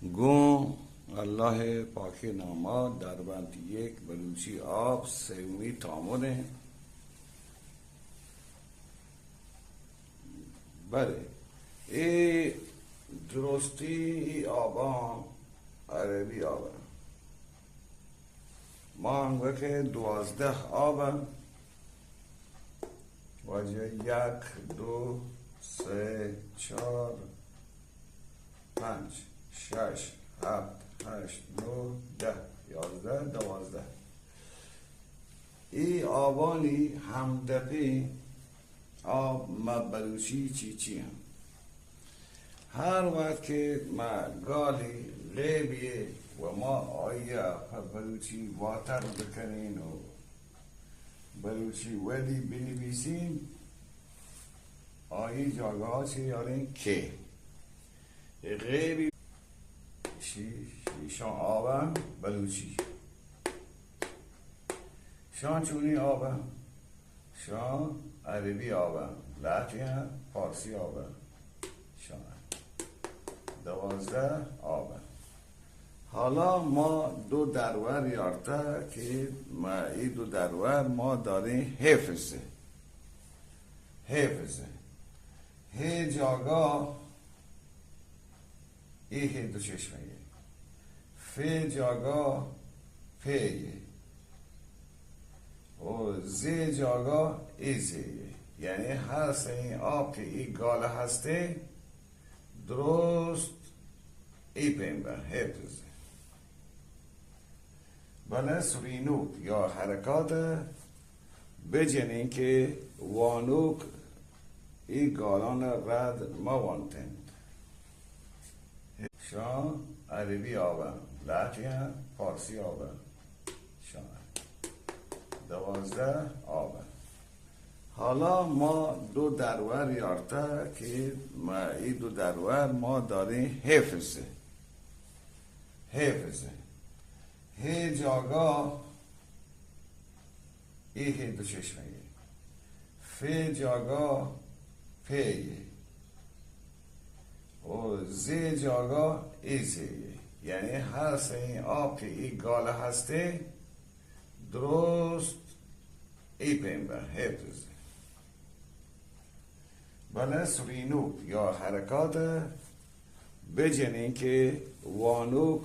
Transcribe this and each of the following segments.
گو الله پاک ناماد در بند یک بلوچی آب سومی تامونه. بله ای درستی ای آبان عربی آبان ما هم که 12 آبان واجه 1 2 3 4 5 6 7 8 9 10 11 12 ای آبانی همدفی آب ما بلوچی چی هم هر وقت که ما گالی غیبیه و ما آیا بلوچی واتر بکنین و بلوچی ولی بنویسیم آیی جاگه ها چه یارین که غیبی شان آبم بلوچی شان چونی آبم شان عربی آبم لحجه هم فارسی آبم شان 12 آبم. حالا ما دو درور یارتا که ما ای دو درور ما داریم حفظه هی جاگا ای دو چشمه فی جاگا پیه و زی جاگا ایزیه، یعنی هر سه این آب که ای گاله هسته درست ای پینبه حفظه. بله سرینوک یا حرکات بجنین که وانوک ای گالان رد موانتند شان عربی آبم لحجه هم فارسی آبم شان 12 آبم. حالا ما دو درور یارتا که ما ای دو درور ما داریم حفظه هی جاگا ای دو چشمه فی جاگا پیه و زی جاگا ایزیه، یعنی هر سه این آب که ای گاله هسته درست ای پینبه حفظه. بله سرینوک یا حرکات بجنین که وانوک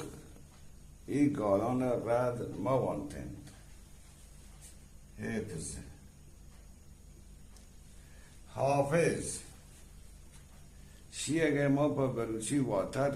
ای گالان رد موانتند حفظ. حافظ شی اگر ما با بلوچی واتر